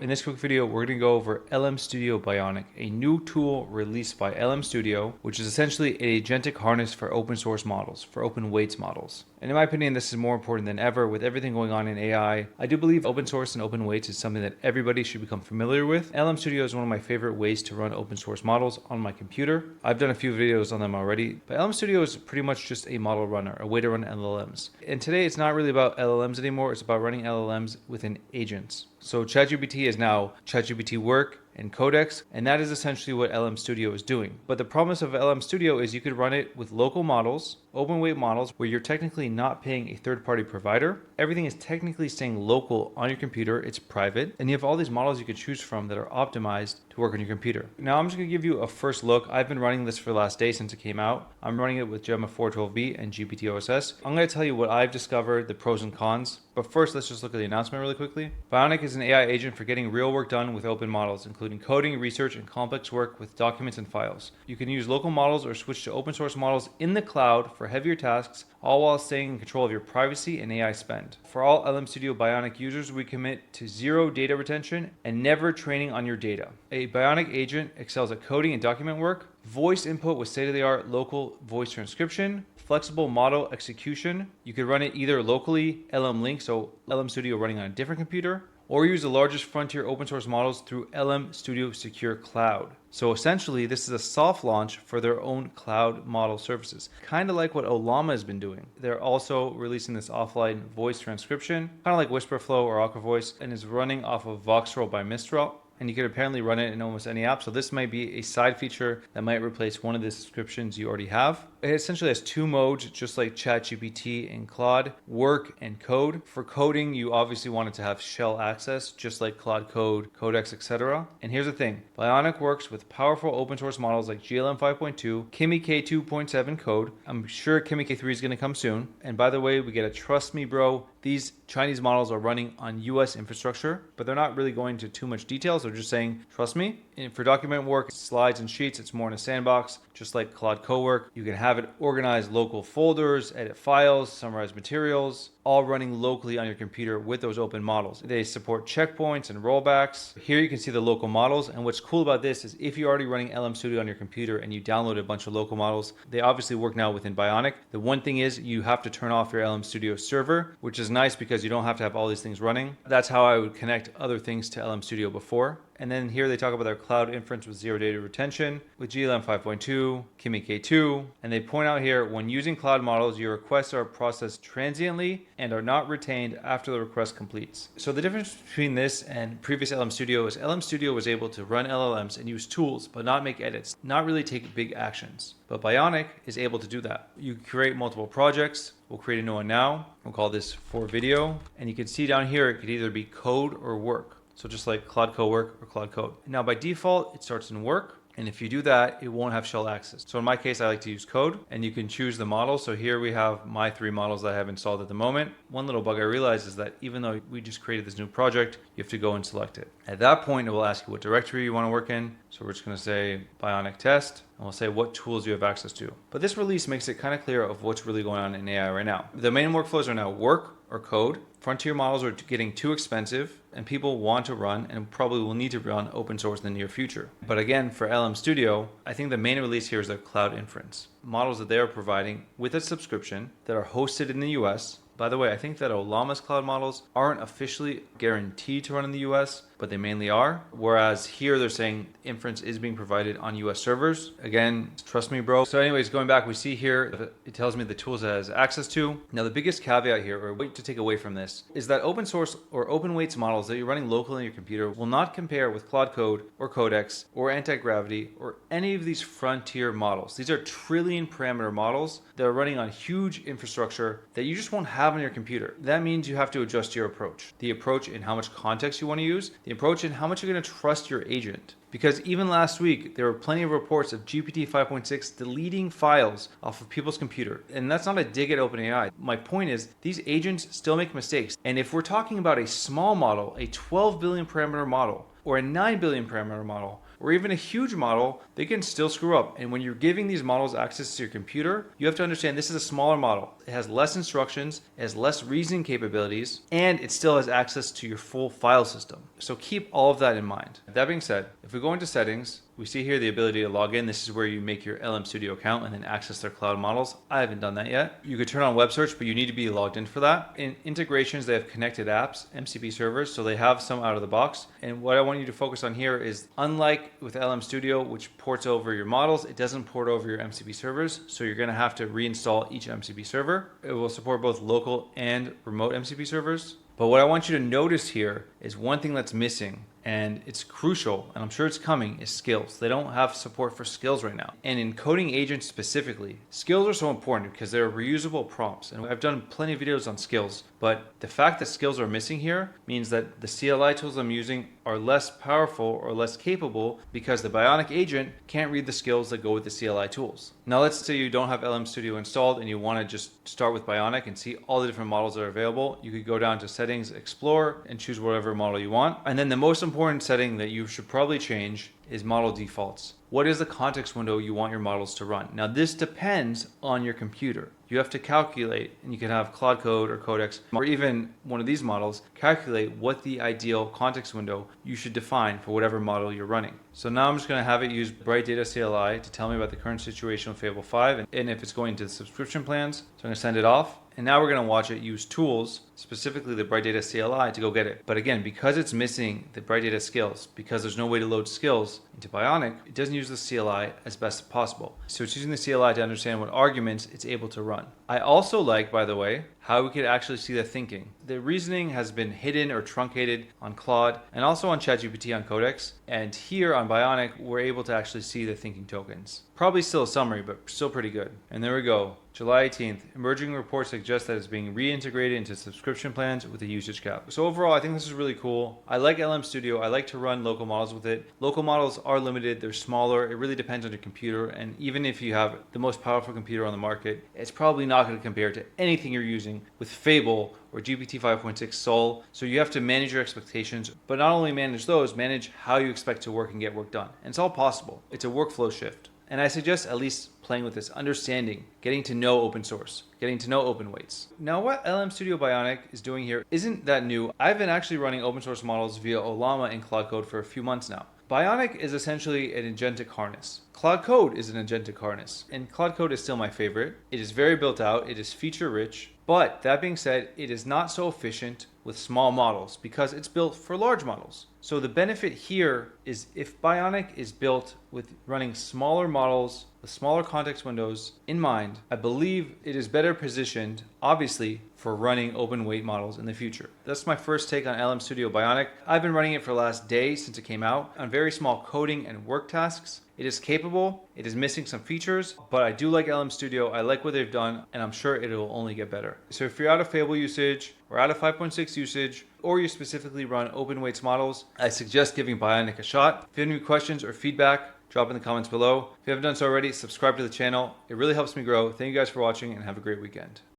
In this quick video, we're going to go over LM Studio Bionic, a new tool released by LM Studio, which is essentially an agentic harness for open source models, for open weights models. And in my opinion, this is more important than ever with everything going on in AI. I do believe open source and open weights is something that everybody should become familiar with. LM Studio is one of my favorite ways to run open source models on my computer. I've done a few videos on them already, but LM Studio is pretty much just a model runner, a way to run LLMs. And today it's not really about LLMs anymore, it's about running LLMs within agents. So ChatGPT is now ChatGPT Work and Codex, and that is essentially what LM Studio is doing. But the promise of LM Studio is you could run it with local models, open weight models, where you're technically not paying a third-party provider. Everything is technically staying local on your computer, it's private, and you have all these models you could choose from that are optimized to work on your computer. Now I'm just going to give you a first look. I've been running this for the last day since it came out. I'm running it with Gemma 412B and GPT-OSS. I'm going to tell you what I've discovered, the pros and cons. But first, let's just look at the announcement really quickly. Bionic is an AI agent for getting real work done with open models, including coding, research, and complex work with documents and files. You can use local models or switch to open source models in the cloud for heavier tasks, all while staying in control of your privacy and AI spend. For all LM Studio Bionic users, we commit to zero data retention and never training on your data. A Bionic agent excels at coding and document work, voice input with state-of-the-art local voice transcription, flexible model execution. You could run it either locally, LM Link, so LM Studio running on a different computer, or use the largest frontier open source models through LM Studio Secure Cloud. So essentially, this is a soft launch for their own cloud model services, kind of like what Ollama has been doing. They're also releasing this offline voice transcription, kind of like Whisperflow or Aqua Voice, and is running off of Voxroll by Mistral. And you can apparently run it in almost any app. So this might be a side feature that might replace one of the subscriptions you already have. It essentially has two modes, just like ChatGPT and Claude, work and code. For coding, you obviously want it to have shell access, just like Claude Code, Codex, etc. And here's the thing, Bionic works with powerful open source models like GLM 5.2, Kimi K2.7 code. I'm sure Kimi K3 is gonna come soon. And by the way, we get a trust me bro. These Chinese models are running on US infrastructure, but they're not really going into too much detail. So they're just saying, trust me. And for document work, slides and sheets, it's more in a sandbox, just like Claude Code work. You can have it organize local folders, edit files, summarize materials, all running locally on your computer with those open models. They support checkpoints and rollbacks. Here you can see the local models. And what's cool about this is if you're already running LM Studio on your computer and you download a bunch of local models, they obviously work now within Bionic. The one thing is you have to turn off your LM Studio server, which is nice because you don't have to have all these things running. That's how I would connect other things to LM Studio before. And then here they talk about their cloud inference with zero data retention with GLM 5.2, Kimi K2. And they point out here, when using cloud models, your requests are processed transiently and are not retained after the request completes. So the difference between this and previous LM Studio is LM Studio was able to run LLMs and use tools, but not make edits, not really take big actions. But Bionic is able to do that. You create multiple projects. We'll create a new one now. We'll call this for video. And you can see down here, it could either be code or work. So just like Claude Code work or Claude Code. Now by default, it starts in work. And if you do that, it won't have shell access. So in my case, I like to use code and you can choose the model. So here we have my three models that I have installed at the moment. One little bug I realized is that even though we just created this new project, you have to go and select it. At that point, it will ask you what directory you want to work in. So we're just going to say Bionic test and we'll say what tools you have access to. But this release makes it kind of clear of what's really going on in AI right now. The main workflows are now work or code. Frontier models are getting too expensive and people want to run and probably will need to run open source in the near future. But again, for LM Studio, I think the main release here is their cloud inference. Models that they are providing with a subscription that are hosted in the US. By the way, I think that Ollama's cloud models aren't officially guaranteed to run in the US, but they mainly are. Whereas here they're saying inference is being provided on US servers. Again, trust me, bro. So anyways, going back, we see here, it tells me the tools it has access to. Now the biggest caveat here, or what to take away from this, is that open source or open weights models that you're running locally on your computer will not compare with Claude Code or Codex or anti-gravity or any of these frontier models. These are trillion parameter models that are running on huge infrastructure that you just won't have on your computer. That means you have to adjust your approach. The approach in how much context you want to use, the approach in how much you're going to trust your agent. Because even last week, there were plenty of reports of GPT 5.6 deleting files off of people's computer. And that's not a dig at OpenAI. My point is, these agents still make mistakes. And if we're talking about a small model, a 12 billion parameter model, or a 9 billion parameter model, or even a huge model, they can still screw up. And when you're giving these models access to your computer, you have to understand this is a smaller model. It has less instructions, it has less reasoning capabilities, and it still has access to your full file system. So keep all of that in mind. That being said, if we go into settings, we see here the ability to log in. This is where you make your LM Studio account and then access their cloud models. I haven't done that yet. You could turn on web search, but you need to be logged in for that. In integrations, they have connected apps, MCP servers, so they have some out of the box. And what I want you to focus on here is, unlike with LM Studio, which ports over your models, it doesn't port over your MCP servers. So you're going to have to reinstall each MCP server. It will support both local and remote MCP servers. But what I want you to notice here is one thing that's missing, and it's crucial, and I'm sure it's coming, is skills. They don't have support for skills right now. And in coding agents specifically, skills are so important because they're reusable prompts. And I've done plenty of videos on skills, but the fact that skills are missing here means that the CLI tools I'm using are less powerful or less capable because the Bionic agent can't read the skills that go with the CLI tools. Now let's say you don't have LM Studio installed and you want to just start with Bionic and see all the different models that are available. You could go down to settings, explore, and choose whatever model you want. And then the most important setting that you should probably change is model defaults. What is the context window you want your models to run? Now this depends on your computer. You have to calculate, and you can have Claude Code or Codex, or even one of these models, calculate what the ideal context window you should define for whatever model you're running. So now I'm just going to have it use Bright Data CLI to tell me about the current situation with Fable 5 and if it's going to the subscription plans. So I'm going to send it off. And now we're going to watch it use tools, specifically the Bright Data CLI, to go get it. But again, because it's missing the Bright Data skills, because there's no way to load skills into Bionic, it doesn't use the CLI as best as possible. So it's using the CLI to understand what arguments it's able to run. I also like, by the way, how we could actually see the thinking. The reasoning has been hidden or truncated on Claude and also on ChatGPT on Codex. And here on Bionic, we're able to actually see the thinking tokens. Probably still a summary, but still pretty good. And there we go. July 18th, emerging reports suggest that it's being reintegrated into subscription plans with a usage cap. So overall, I think this is really cool. I like LM Studio. I like to run local models with it. Local models are limited. They're smaller. It really depends on your computer. And even if you have the most powerful computer on the market, it's probably not going to compare to anything you're using with Fable or GPT 5.6 Sol. So you have to manage your expectations, but not only manage those, manage how you expect to work and get work done. And it's all possible. It's a workflow shift. And I suggest at least playing with this, understanding, getting to know open source, getting to know open weights. Now what LM Studio Bionic is doing here isn't that new. I've been actually running open source models via Ollama and Claude Code for a few months now. Bionic is essentially an agentic harness. Claude Code is an agentic harness, and Claude Code is still my favorite. It is very built out, it is feature rich, but that being said, it is not so efficient with small models because it's built for large models. So the benefit here is if Bionic is built with running smaller models with smaller context windows in mind, I believe it is better positioned, obviously, for running open weight models in the future. That's my first take on LM Studio Bionic. I've been running it for the last day since it came out on very small coding and work tasks. It is capable, it is missing some features, but I do like LM Studio. I like what they've done, and I'm sure it will only get better. So if you're out of Fable usage or out of 5.6 usage, or you specifically run open weights models, I suggest giving Bionic a shot. If you have any questions or feedback, drop in the comments below. If you haven't done so already, subscribe to the channel. It really helps me grow. Thank you guys for watching and have a great weekend.